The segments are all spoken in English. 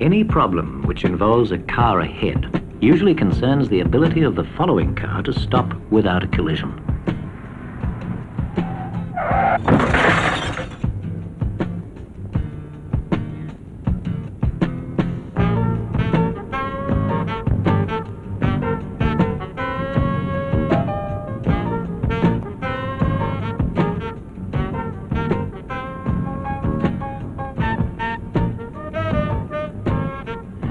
Any problem which involves a car ahead usually concerns the ability of the following car to stop without a collision.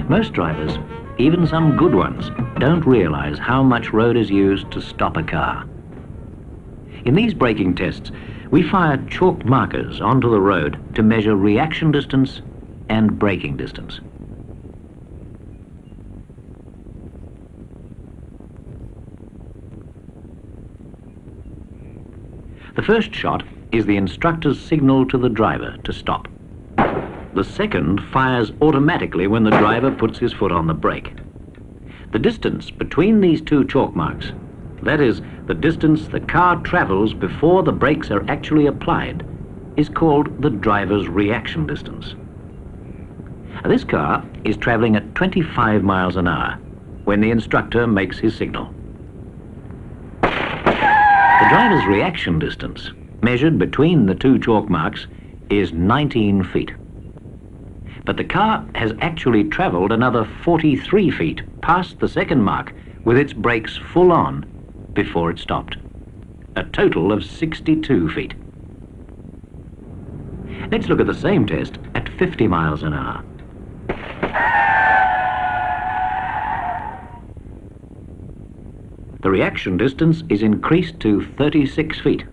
Most drivers, even some good ones, don't realize how much road is used to stop a car. In these braking tests, we fire chalked markers onto the road to measure reaction distance and braking distance. The first shot is the instructor's signal to the driver to stop. The second fires automatically when the driver puts his foot on the brake. The distance between these two chalk marks, that is, the distance the car travels before the brakes are actually applied, is called the driver's reaction distance. This car is traveling at 25 miles an hour when the instructor makes his signal. The driver's reaction distance, measured between the two chalk marks, is 19 feet. But the car has actually traveled another 43 feet past the second mark with its brakes full on before it stopped. A total of 62 feet. Let's look at the same test at 50 miles an hour. The reaction distance is increased to 36 feet,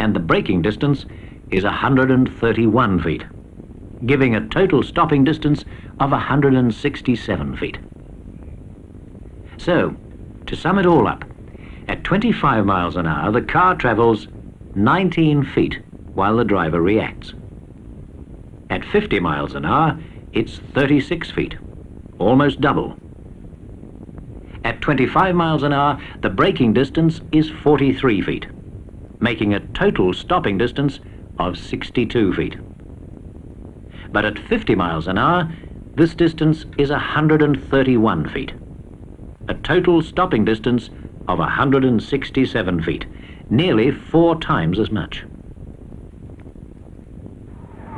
and the braking distance is 131 feet. Giving a total stopping distance of 167 feet. So, to sum it all up, at 25 miles an hour, the car travels 19 feet while the driver reacts. At 50 miles an hour, it's 36 feet, almost double. At 25 miles an hour, the braking distance is 43 feet, making a total stopping distance of 62 feet. But at 50 miles an hour, this distance is 131 feet. A total stopping distance of 167 feet, nearly 4 times as much.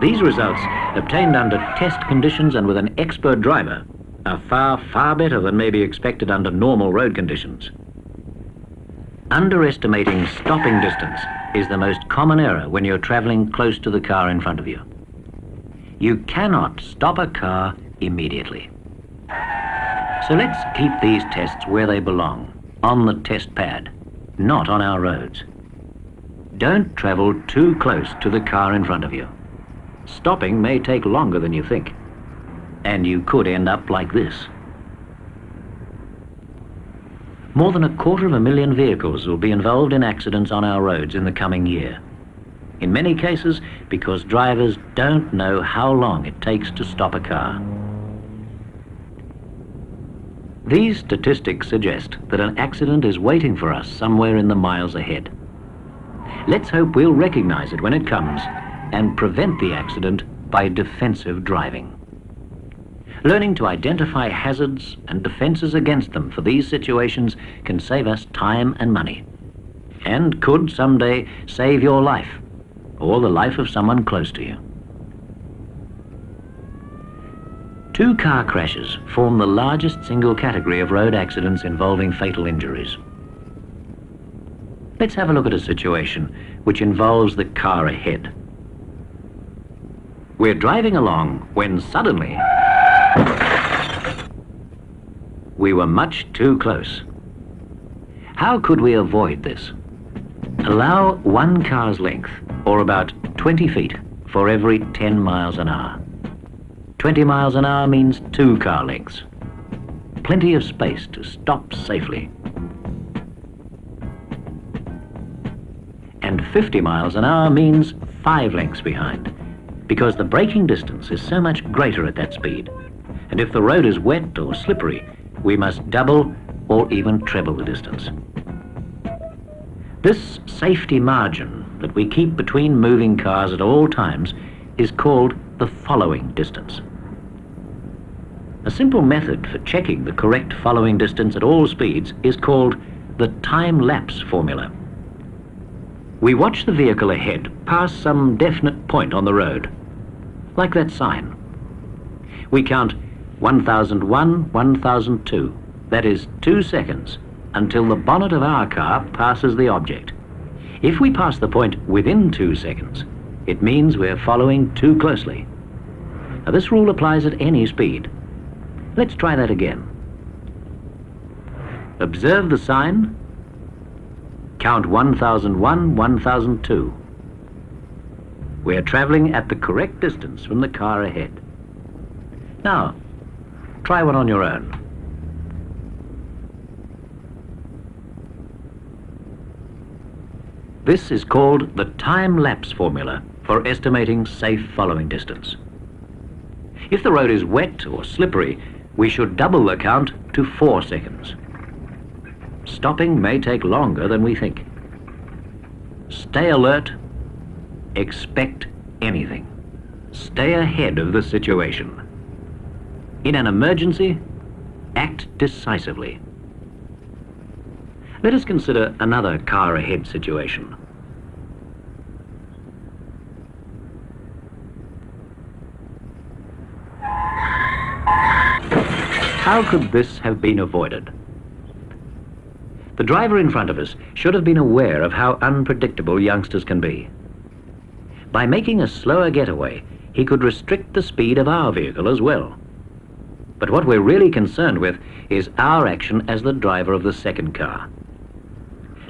These results, obtained under test conditions and with an expert driver, are far, far better than may be expected under normal road conditions. Underestimating stopping distance is the most common error when you're traveling close to the car in front of you. You cannot stop a car immediately. So let's keep these tests where they belong, on the test pad, not on our roads. Don't travel too close to the car in front of you. Stopping may take longer than you think, and you could end up like this. More than 250,000 vehicles will be involved in accidents on our roads in the coming year. In many cases, because drivers don't know how long it takes to stop a car. These statistics suggest that an accident is waiting for us somewhere in the miles ahead. Let's hope we'll recognize it when it comes and prevent the accident by defensive driving. Learning to identify hazards and defenses against them for these situations can save us time and money, and could someday save your life or the life of someone close to you. 2 car crashes form the largest single category of road accidents involving fatal injuries. Let's have a look at a situation which involves the car ahead. We're driving along when suddenly we were much too close. How could we avoid this? Allow 1 car's length, or about 20 feet, for every 10 miles an hour. 20 miles an hour means 2 car lengths. Plenty of space to stop safely. And 50 miles an hour means 5 lengths behind, because the braking distance is so much greater at that speed. And if the road is wet or slippery, we must double or even treble the distance. This safety margin that we keep between moving cars at all times is called the following distance. A simple method for checking the correct following distance at all speeds is called the time-lapse formula. We watch the vehicle ahead pass some definite point on the road, like that sign. We count 1001, 1002, that is 2 seconds, until the bonnet of our car passes the object. If we pass the point within 2 seconds, it means we're following too closely. Now, this rule applies at any speed. Let's try that again. Observe the sign. Count 1001, 1002. We're traveling at the correct distance from the car ahead. Now, try one on your own. This is called the time-lapse formula for estimating safe following distance. If the road is wet or slippery, we should double the count to 4 seconds. Stopping may take longer than we think. Stay alert. Expect anything. Stay ahead of the situation. In an emergency, act decisively. Let us consider another car ahead situation. How could this have been avoided? The driver in front of us should have been aware of how unpredictable youngsters can be. By making a slower getaway, he could restrict the speed of our vehicle as well. But what we're really concerned with is our action as the driver of the second car.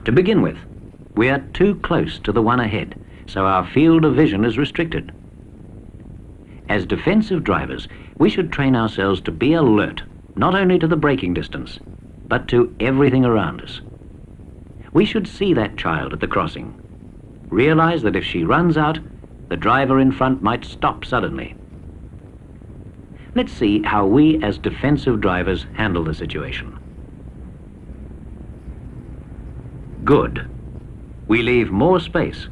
To begin with, we are too close to the one ahead, so our field of vision is restricted. As defensive drivers, we should train ourselves to be alert, not only to the braking distance, but to everything around us. We should see that child at the crossing, realize that if she runs out, the driver in front might stop suddenly. Let's see how we as defensive drivers handle the situation. Good. We leave more space.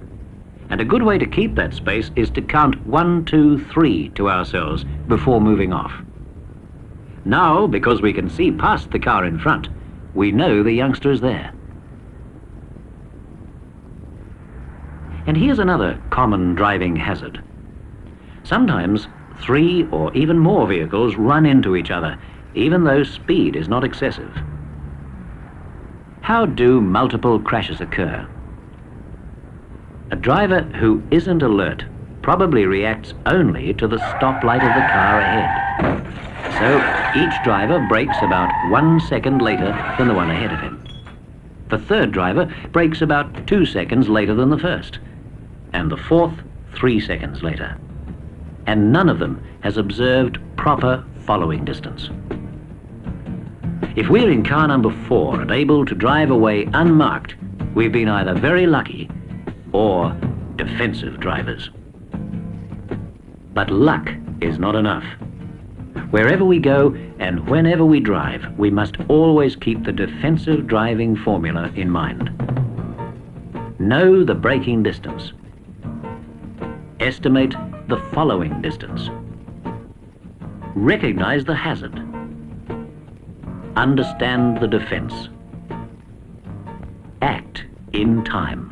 And a good way to keep that space is to count 1, 2, 3 to ourselves before moving off. Now, because we can see past the car in front, we know the youngster is there. And here's another common driving hazard. Sometimes 3 or even more vehicles run into each other, even though speed is not excessive. How do multiple crashes occur? A driver who isn't alert probably reacts only to the stoplight of the car ahead. So each driver brakes about 1 second later than the one ahead of him. The third driver brakes about 2 seconds later than the first, and the fourth 3 seconds later. And none of them has observed proper following distance. If we're in car number 4 and able to drive away unmarked, we've been either very lucky or defensive drivers. But luck is not enough. Wherever we go and whenever we drive, we must always keep the defensive driving formula in mind. Know the braking distance. Estimate the following distance. Recognize the hazard. Understand the defense. Act in time.